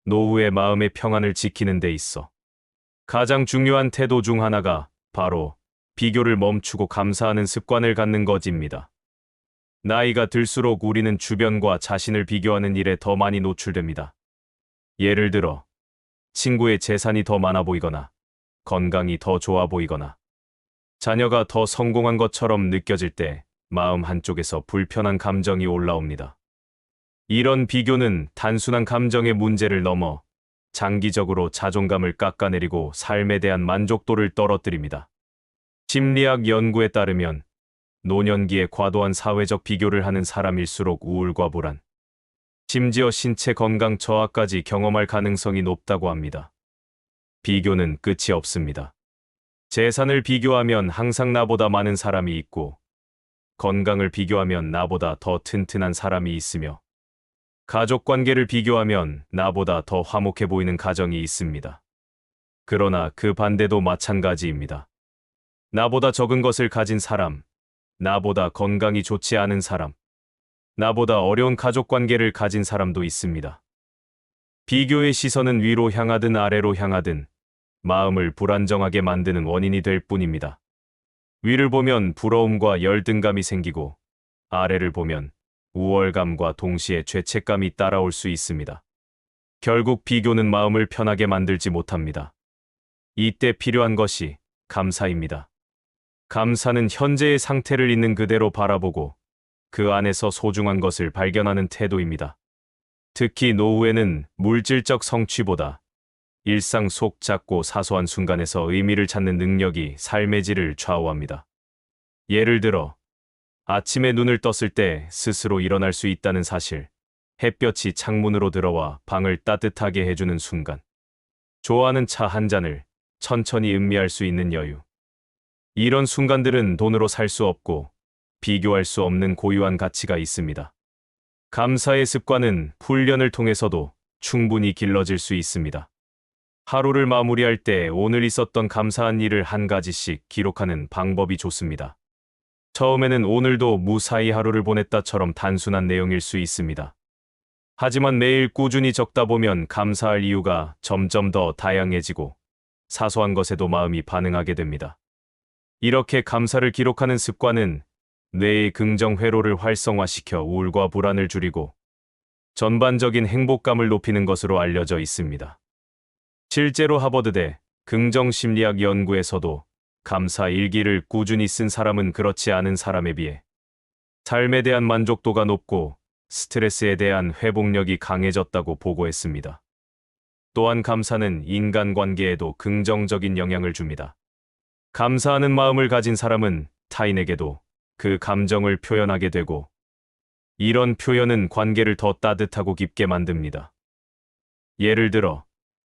노후의 마음의 평안을 지키는 데 있어 가장 중요한 태도 중 하나가 바로 비교를 멈추고 감사하는 습관을 갖는 것입니다. 나이가 들수록 우리는 주변과 자신을 비교하는 일에 더 많이 노출됩니다. 예를 들어, 친구의 재산이 더 많아 보이거나, 건강이 더 좋아 보이거나, 자녀가 더 성공한 것처럼 느껴질 때 마음 한쪽에서 불편한 감정이 올라옵니다. 이런 비교는 단순한 감정의 문제를 넘어 장기적으로 자존감을 깎아내리고 삶에 대한 만족도를 떨어뜨립니다. 심리학 연구에 따르면 노년기에 과도한 사회적 비교를 하는 사람일수록 우울과 불안, 심지어 신체 건강 저하까지 경험할 가능성이 높다고 합니다. 비교는 끝이 없습니다. 재산을 비교하면 항상 나보다 많은 사람이 있고, 건강을 비교하면 나보다 더 튼튼한 사람이 있으며, 가족 관계를 비교하면 나보다 더 화목해 보이는 가정이 있습니다. 그러나 그 반대도 마찬가지입니다. 나보다 적은 것을 가진 사람, 나보다 건강이 좋지 않은 사람, 나보다 어려운 가족 관계를 가진 사람도 있습니다. 비교의 시선은 위로 향하든 아래로 향하든 마음을 불안정하게 만드는 원인이 될 뿐입니다. 위를 보면 부러움과 열등감이 생기고 아래를 보면 우월감과 동시에 죄책감이 따라올 수 있습니다. 결국 비교는 마음을 편하게 만들지 못합니다. 이때 필요한 것이 감사입니다. 감사는 현재의 상태를 있는 그대로 바라보고 그 안에서 소중한 것을 발견하는 태도입니다. 특히 노후에는 물질적 성취보다 일상 속 작고 사소한 순간에서 의미를 찾는 능력이 삶의 질을 좌우합니다. 예를 들어, 아침에 눈을 떴을 때 스스로 일어날 수 있다는 사실, 햇볕이 창문으로 들어와 방을 따뜻하게 해주는 순간, 좋아하는 차 한 잔을 천천히 음미할 수 있는 여유. 이런 순간들은 돈으로 살 수 없고 비교할 수 없는 고유한 가치가 있습니다. 감사의 습관은 훈련을 통해서도 충분히 길러질 수 있습니다. 하루를 마무리할 때 오늘 있었던 감사한 일을 한 가지씩 기록하는 방법이 좋습니다. 처음에는 오늘도 무사히 하루를 보냈다처럼 단순한 내용일 수 있습니다. 하지만 매일 꾸준히 적다 보면 감사할 이유가 점점 더 다양해지고 사소한 것에도 마음이 반응하게 됩니다. 이렇게 감사를 기록하는 습관은 뇌의 긍정 회로를 활성화시켜 우울과 불안을 줄이고 전반적인 행복감을 높이는 것으로 알려져 있습니다. 실제로 하버드대 긍정심리학 연구에서도 감사 일기를 꾸준히 쓴 사람은 그렇지 않은 사람에 비해 삶에 대한 만족도가 높고 스트레스에 대한 회복력이 강해졌다고 보고했습니다. 또한 감사는 인간관계에도 긍정적인 영향을 줍니다. 감사하는 마음을 가진 사람은 타인에게도 그 감정을 표현하게 되고, 이런 표현은 관계를 더 따뜻하고 깊게 만듭니다. 예를 들어,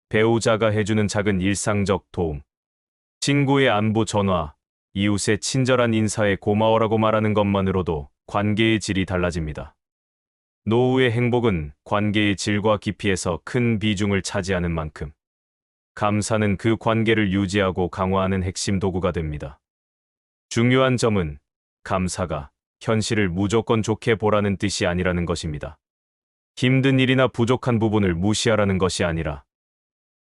배우자가 해주는 작은 일상적 도움, 친구의 안부 전화, 이웃의 친절한 인사에 고마워라고 말하는 것만으로도 관계의 질이 달라집니다. 노후의 행복은 관계의 질과 깊이에서 큰 비중을 차지하는 만큼, 감사는 그 관계를 유지하고 강화하는 핵심 도구가 됩니다. 중요한 점은 감사가 현실을 무조건 좋게 보라는 뜻이 아니라는 것입니다. 힘든 일이나 부족한 부분을 무시하라는 것이 아니라,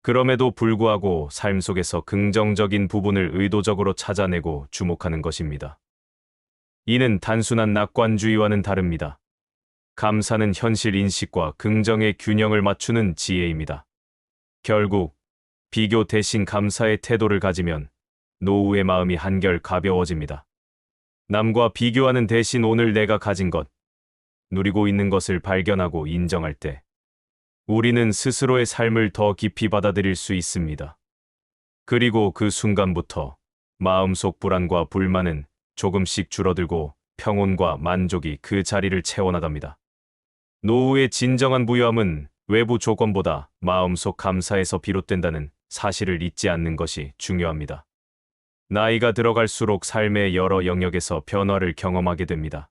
그럼에도 불구하고 삶 속에서 긍정적인 부분을 의도적으로 찾아내고 주목하는 것입니다. 이는 단순한 낙관주의와는 다릅니다. 감사는 현실 인식과 긍정의 균형을 맞추는 지혜입니다. 결국 비교 대신 감사의 태도를 가지면 노후의 마음이 한결 가벼워집니다. 남과 비교하는 대신 오늘 내가 가진 것, 누리고 있는 것을 발견하고 인정할 때 우리는 스스로의 삶을 더 깊이 받아들일 수 있습니다. 그리고 그 순간부터 마음속 불안과 불만은 조금씩 줄어들고 평온과 만족이 그 자리를 채워나갑니다. 노후의 진정한 부유함은 외부 조건보다 마음속 감사에서 비롯된다는 사실을 잊지 않는 것이 중요합니다. 나이가 들어갈수록 삶의 여러 영역에서 변화를 경험하게 됩니다.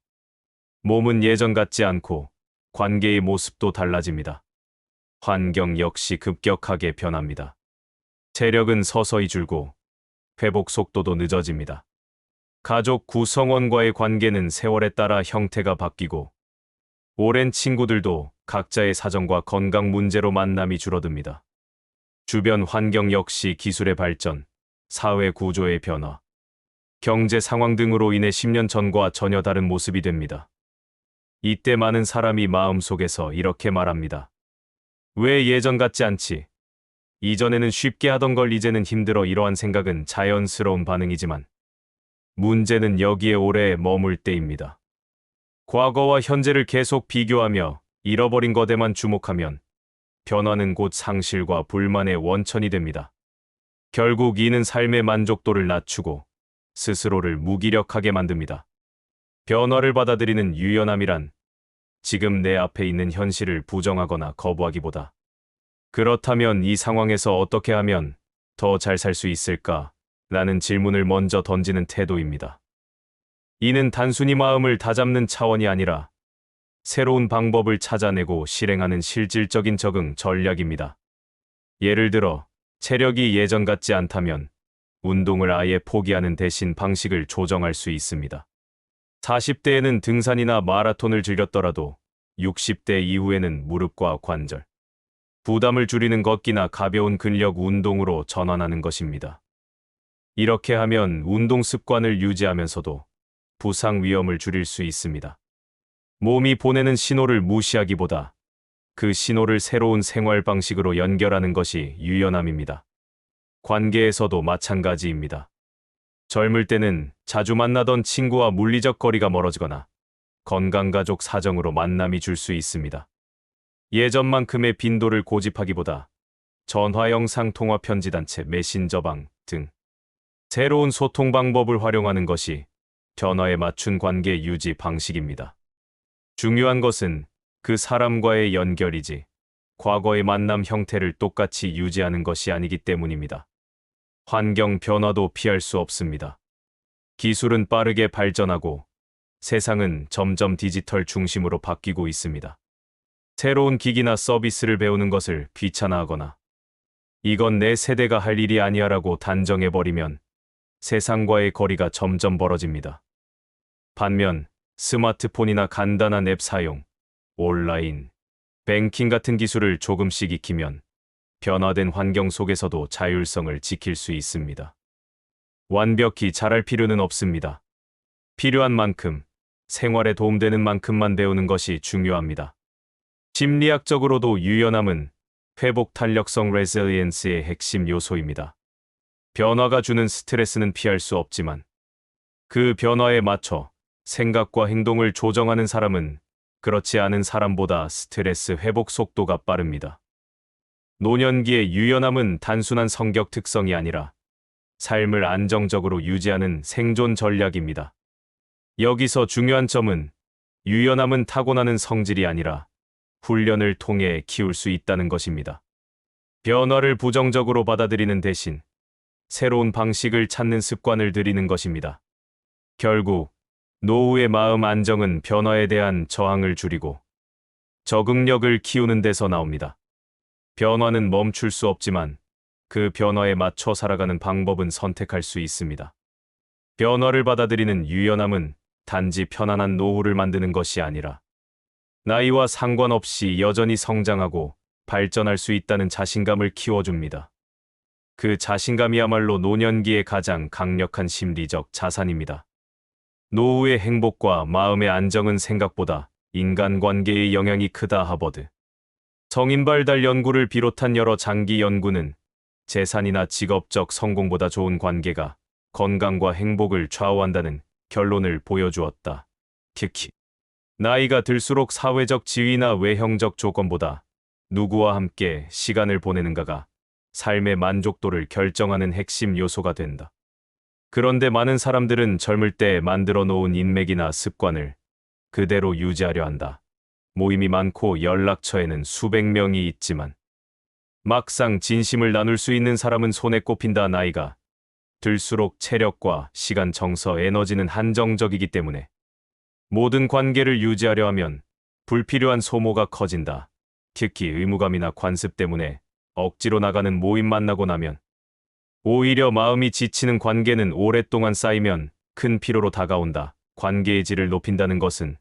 몸은 예전 같지 않고 관계의 모습도 달라집니다. 환경 역시 급격하게 변합니다. 체력은 서서히 줄고 회복 속도도 늦어집니다. 가족 구성원과의 관계는 세월에 따라 형태가 바뀌고 오랜 친구들도 각자의 사정과 건강 문제로 만남이 줄어듭니다. 주변 환경 역시 기술의 발전, 사회 구조의 변화, 경제 상황 등으로 인해 10년 전과 전혀 다른 모습이 됩니다. 이때 많은 사람이 마음속에서 이렇게 말합니다. 왜 예전 같지 않지? 이전에는 쉽게 하던 걸 이제는 힘들어. 이러한 생각은 자연스러운 반응이지만 문제는 여기에 오래 머물 때입니다. 과거와 현재를 계속 비교하며 잃어버린 것에만 주목하면 변화는 곧 상실과 불만의 원천이 됩니다. 결국 이는 삶의 만족도를 낮추고 스스로를 무기력하게 만듭니다. 변화를 받아들이는 유연함이란 지금 내 앞에 있는 현실을 부정하거나 거부하기보다 그렇다면 이 상황에서 어떻게 하면 더 잘 살 수 있을까? 라는 질문을 먼저 던지는 태도입니다. 이는 단순히 마음을 다잡는 차원이 아니라 새로운 방법을 찾아내고 실행하는 실질적인 적응 전략입니다. 예를 들어, 체력이 예전 같지 않다면 운동을 아예 포기하는 대신 방식을 조정할 수 있습니다. 40대에는 등산이나 마라톤을 즐겼더라도 60대 이후에는 무릎과 관절, 부담을 줄이는 걷기나 가벼운 근력 운동으로 전환하는 것입니다. 이렇게 하면 운동 습관을 유지하면서도 부상 위험을 줄일 수 있습니다. 몸이 보내는 신호를 무시하기보다 그 신호를 새로운 생활 방식으로 연결하는 것이 유연함입니다. 관계에서도 마찬가지입니다. 젊을 때는 자주 만나던 친구와 물리적 거리가 멀어지거나 건강가족 사정으로 만남이 줄 수 있습니다. 예전만큼의 빈도를 고집하기보다 전화, 영상, 통화, 편지단체, 메신저방 등 새로운 소통 방법을 활용하는 것이 변화에 맞춘 관계 유지 방식입니다. 중요한 것은 그 사람과의 연결이지 과거의 만남 형태를 똑같이 유지하는 것이 아니기 때문입니다. 환경 변화도 피할 수 없습니다. 기술은 빠르게 발전하고 세상은 점점 디지털 중심으로 바뀌고 있습니다. 새로운 기기나 서비스를 배우는 것을 귀찮아하거나 이건 내 세대가 할 일이 아니야라고 단정해버리면 세상과의 거리가 점점 벌어집니다. 반면 스마트폰이나 간단한 앱 사용, 온라인, 뱅킹 같은 기술을 조금씩 익히면 변화된 환경 속에서도 자율성을 지킬 수 있습니다. 완벽히 잘할 필요는 없습니다. 필요한 만큼, 생활에 도움되는 만큼만 배우는 것이 중요합니다. 심리학적으로도 유연함은 회복 탄력성 레질리엔스의 핵심 요소입니다. 변화가 주는 스트레스는 피할 수 없지만 그 변화에 맞춰 생각과 행동을 조정하는 사람은 그렇지 않은 사람보다 스트레스 회복 속도가 빠릅니다. 노년기의 유연함은 단순한 성격 특성이 아니라 삶을 안정적으로 유지하는 생존 전략입니다. 여기서 중요한 점은 유연함은 타고나는 성질이 아니라 훈련을 통해 키울 수 있다는 것입니다. 변화를 부정적으로 받아들이는 대신 새로운 방식을 찾는 습관을 들이는 것입니다. 결국 노후의 마음 안정은 변화에 대한 저항을 줄이고 적응력을 키우는 데서 나옵니다. 변화는 멈출 수 없지만 그 변화에 맞춰 살아가는 방법은 선택할 수 있습니다. 변화를 받아들이는 유연함은 단지 편안한 노후를 만드는 것이 아니라 나이와 상관없이 여전히 성장하고 발전할 수 있다는 자신감을 키워줍니다. 그 자신감이야말로 노년기의 가장 강력한 심리적 자산입니다. 노후의 행복과 마음의 안정은 생각보다 인간관계의 영향이 크다. 하버드 성인발달 연구를 비롯한 여러 장기 연구는 재산이나 직업적 성공보다 좋은 관계가 건강과 행복을 좌우한다는 결론을 보여주었다. 특히 나이가 들수록 사회적 지위나 외형적 조건보다 누구와 함께 시간을 보내는가가 삶의 만족도를 결정하는 핵심 요소가 된다. 그런데 많은 사람들은 젊을 때 만들어 놓은 인맥이나 습관을 그대로 유지하려 한다. 모임이 많고 연락처에는 수백 명이 있지만 막상 진심을 나눌 수 있는 사람은 손에 꼽힌다. 나이가 들수록 체력과 시간, 정서, 에너지는 한정적이기 때문에 모든 관계를 유지하려 하면 불필요한 소모가 커진다. 특히 의무감이나 관습 때문에 억지로 나가는 모임 만나고 나면 오히려 마음이 지치는 관계는 오랫동안 쌓이면 큰 피로로 다가온다. 관계의 질을 높인다는 것은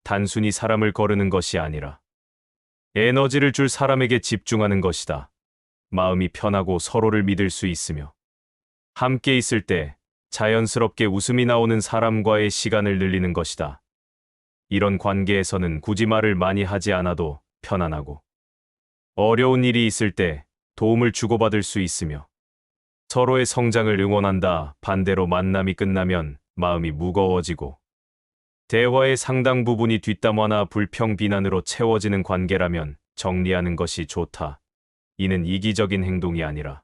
단순히 사람을 거르는 것이 아니라 에너지를 줄 사람에게 집중하는 것이다. 마음이 편하고 서로를 믿을 수 있으며 함께 있을 때 자연스럽게 웃음이 나오는 사람과의 시간을 늘리는 것이다. 이런 관계에서는 굳이 말을 많이 하지 않아도 편안하고 어려운 일이 있을 때 도움을 주고받을 수 있으며 서로의 성장을 응원한다. 반대로 만남이 끝나면 마음이 무거워지고 대화의 상당 부분이 뒷담화나 불평 비난으로 채워지는 관계라면 정리하는 것이 좋다. 이는 이기적인 행동이 아니라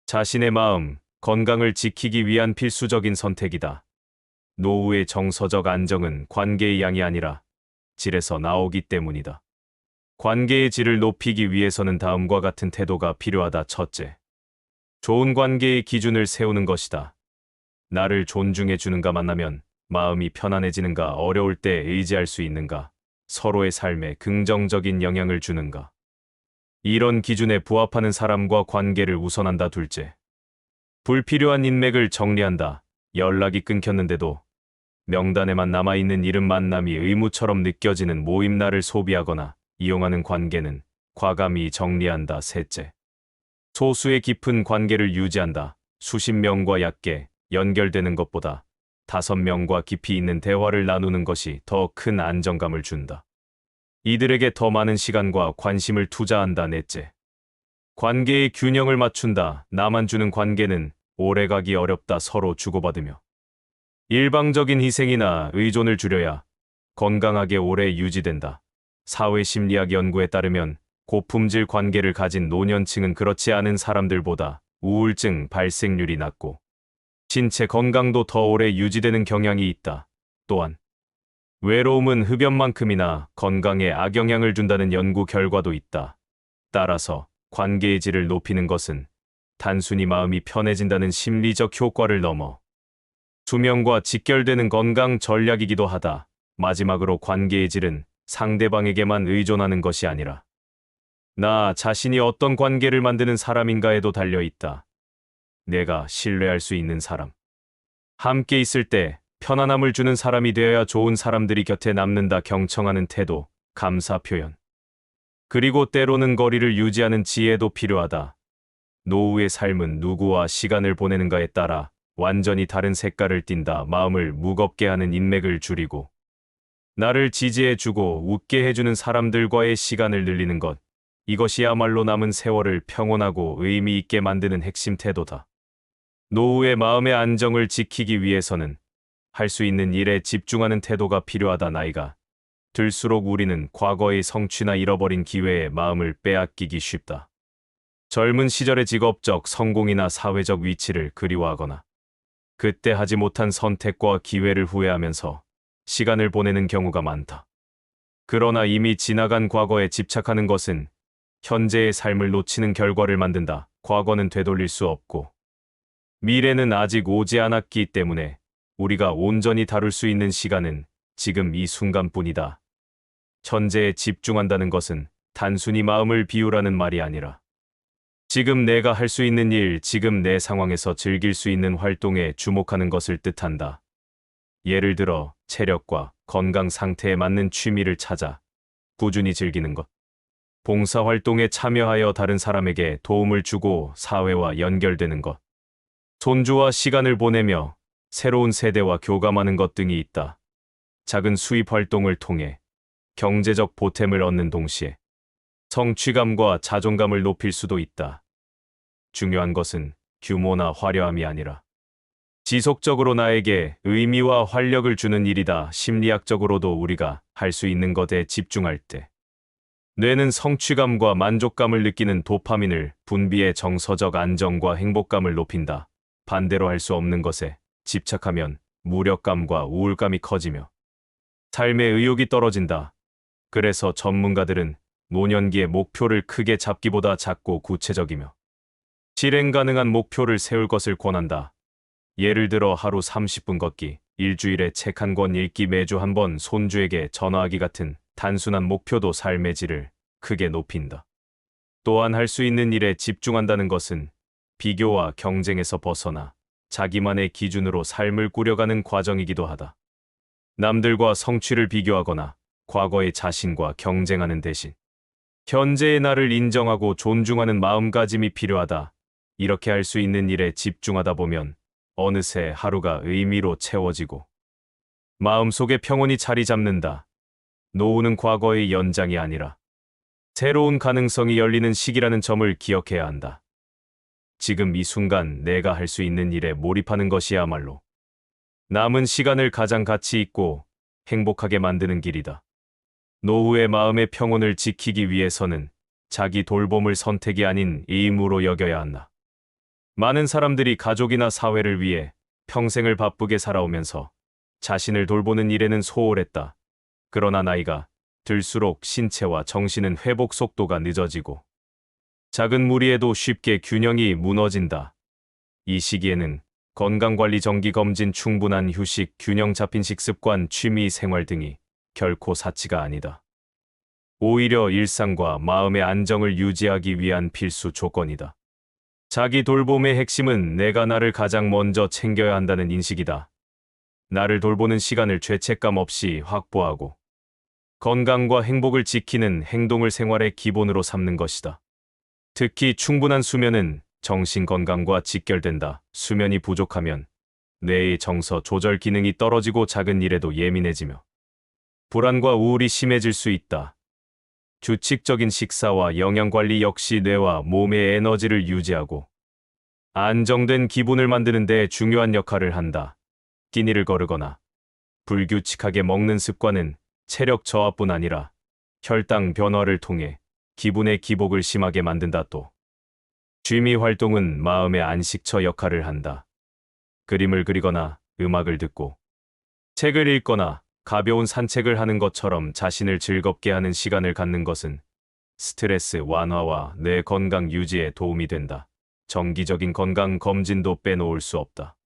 자신의 마음, 건강을 지키기 위한 필수적인 선택이다. 노후의 정서적 안정은 관계의 양이 아니라 질에서 나오기 때문이다. 관계의 질을 높이기 위해서는 다음과 같은 태도가 필요하다. 첫째, 좋은 관계의 기준을 세우는 것이다. 나를 존중해 주는가, 만나면 마음이 편안해지는가, 어려울 때 의지할 수 있는가, 서로의 삶에 긍정적인 영향을 주는가. 이런 기준에 부합하는 사람과 관계를 우선한다. 둘째, 불필요한 인맥을 정리한다. 연락이 끊겼는데도 명단에만 남아있는 이름 만남이 의무처럼 느껴지는 모임날을 소비하거나 이용하는 관계는 과감히 정리한다. 셋째, 소수의 깊은 관계를 유지한다. 수십 명과 얕게 연결되는 것보다 5명과 깊이 있는 대화를 나누는 것이 더 큰 안정감을 준다. 이들에게 더 많은 시간과 관심을 투자한다. 넷째, 관계의 균형을 맞춘다. 나만 주는 관계는 오래가기 어렵다. 서로 주고받으며 일방적인 희생이나 의존을 줄여야 건강하게 오래 유지된다. 사회심리학 연구에 따르면 고품질 관계를 가진 노년층은 그렇지 않은 사람들보다 우울증 발생률이 낮고 신체 건강도 더 오래 유지되는 경향이 있다. 또한 외로움은 흡연만큼이나 건강에 악영향을 준다는 연구 결과도 있다. 따라서 관계의 질을 높이는 것은 단순히 마음이 편해진다는 심리적 효과를 넘어 수명과 직결되는 건강 전략이기도 하다. 마지막으로 관계의 질은 상대방에게만 의존하는 것이 아니라 나 자신이 어떤 관계를 만드는 사람인가에도 달려 있다. 내가 신뢰할 수 있는 사람, 함께 있을 때 편안함을 주는 사람이 되어야 좋은 사람들이 곁에 남는다. 경청하는 태도, 감사 표현, 그리고 때로는 거리를 유지하는 지혜도 필요하다. 노후의 삶은 누구와 시간을 보내는가에 따라 완전히 다른 색깔을 띈다. 마음을 무겁게 하는 인맥을 줄이고 나를 지지해주고 웃게 해주는 사람들과의 시간을 늘리는 것, 이것이야말로 남은 세월을 평온하고 의미 있게 만드는 핵심 태도다. 노후의 마음의 안정을 지키기 위해서는 할 수 있는 일에 집중하는 태도가 필요하다. 나이가 들수록 우리는 과거의 성취나 잃어버린 기회에 마음을 빼앗기기 쉽다. 젊은 시절의 직업적 성공이나 사회적 위치를 그리워하거나 그때 하지 못한 선택과 기회를 후회하면서 시간을 보내는 경우가 많다. 그러나 이미 지나간 과거에 집착하는 것은 현재의 삶을 놓치는 결과를 만든다. 과거는 되돌릴 수 없고 미래는 아직 오지 않았기 때문에 우리가 온전히 다룰 수 있는 시간은 지금 이 순간뿐이다. 현재에 집중한다는 것은 단순히 마음을 비우라는 말이 아니라 지금 내가 할 수 있는 일, 지금 내 상황에서 즐길 수 있는 활동에 주목하는 것을 뜻한다. 예를 들어 체력과 건강 상태에 맞는 취미를 찾아 꾸준히 즐기는 것, 봉사활동에 참여하여 다른 사람에게 도움을 주고 사회와 연결되는 것, 손주와 시간을 보내며 새로운 세대와 교감하는 것 등이 있다. 작은 수입 활동을 통해 경제적 보탬을 얻는 동시에 성취감과 자존감을 높일 수도 있다. 중요한 것은 규모나 화려함이 아니라 지속적으로 나에게 의미와 활력을 주는 일이다. 심리학적으로도 우리가 할 수 있는 것에 집중할 때 뇌는 성취감과 만족감을 느끼는 도파민을 분비해 정서적 안정과 행복감을 높인다. 반대로 할 수 없는 것에 집착하면 무력감과 우울감이 커지며 삶의 의욕이 떨어진다. 그래서 전문가들은 노년기의 목표를 크게 잡기보다 작고 구체적이며 실행 가능한 목표를 세울 것을 권한다. 예를 들어 하루 30분 걷기, 일주일에 책 한 권 읽기, 매주 한 번 손주에게 전화하기 같은 단순한 목표도 삶의 질을 크게 높인다. 또한 할 수 있는 일에 집중한다는 것은 비교와 경쟁에서 벗어나 자기만의 기준으로 삶을 꾸려가는 과정이기도 하다. 남들과 성취를 비교하거나 과거의 자신과 경쟁하는 대신 현재의 나를 인정하고 존중하는 마음가짐이 필요하다. 이렇게 할 수 있는 일에 집중하다 보면 어느새 하루가 의미로 채워지고 마음속에 평온이 자리 잡는다. 노후는 과거의 연장이 아니라 새로운 가능성이 열리는 시기라는 점을 기억해야 한다. 지금 이 순간 내가 할 수 있는 일에 몰입하는 것이야말로 남은 시간을 가장 가치 있고 행복하게 만드는 길이다. 노후의 마음의 평온을 지키기 위해서는 자기 돌봄을 선택이 아닌 의무로 여겨야 한다. 많은 사람들이 가족이나 사회를 위해 평생을 바쁘게 살아오면서 자신을 돌보는 일에는 소홀했다. 그러나 나이가 들수록 신체와 정신은 회복 속도가 늦어지고 작은 무리에도 쉽게 균형이 무너진다. 이 시기에는 건강관리 정기검진, 충분한 휴식, 균형 잡힌 식습관, 취미 생활 등이 결코 사치가 아니다. 오히려 일상과 마음의 안정을 유지하기 위한 필수 조건이다. 자기 돌봄의 핵심은 내가 나를 가장 먼저 챙겨야 한다는 인식이다. 나를 돌보는 시간을 죄책감 없이 확보하고 건강과 행복을 지키는 행동을 생활의 기본으로 삼는 것이다. 특히 충분한 수면은 정신 건강과 직결된다. 수면이 부족하면 뇌의 정서 조절 기능이 떨어지고 작은 일에도 예민해지며 불안과 우울이 심해질 수 있다. 규칙적인 식사와 영양관리 역시 뇌와 몸의 에너지를 유지하고 안정된 기분을 만드는 데 중요한 역할을 한다. 끼니를 거르거나 불규칙하게 먹는 습관은 체력 저하뿐 아니라 혈당 변화를 통해 기분의 기복을 심하게 만든다. 또 취미 활동은 마음의 안식처 역할을 한다. 그림을 그리거나 음악을 듣고 책을 읽거나 가벼운 산책을 하는 것처럼 자신을 즐겁게 하는 시간을 갖는 것은 스트레스 완화와 뇌 건강 유지에 도움이 된다. 정기적인 건강 검진도 빼놓을 수 없다.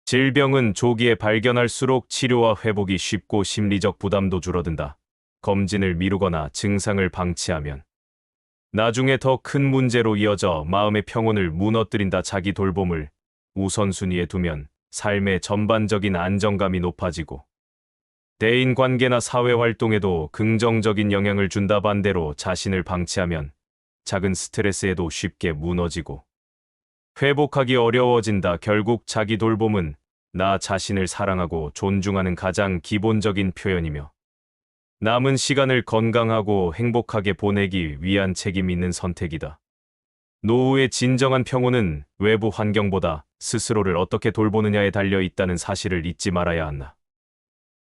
질병은 조기에 발견할수록 치료와 회복이 쉽고 심리적 부담도 줄어든다. 검진을 미루거나 증상을 방치하면 나중에 더 큰 문제로 이어져 마음의 평온을 무너뜨린다. 자기 돌봄을 우선순위에 두면 삶의 전반적인 안정감이 높아지고 대인 관계나 사회 활동에도 긍정적인 영향을 준다. 반대로 자신을 방치하면 작은 스트레스에도 쉽게 무너지고 회복하기 어려워진다. 결국 자기 돌봄은 나 자신을 사랑하고 존중하는 가장 기본적인 표현이며 남은 시간을 건강하고 행복하게 보내기 위한 책임 있는 선택이다. 노후의 진정한 평온은 외부 환경보다 스스로를 어떻게 돌보느냐에 달려 있다는 사실을 잊지 말아야 한다.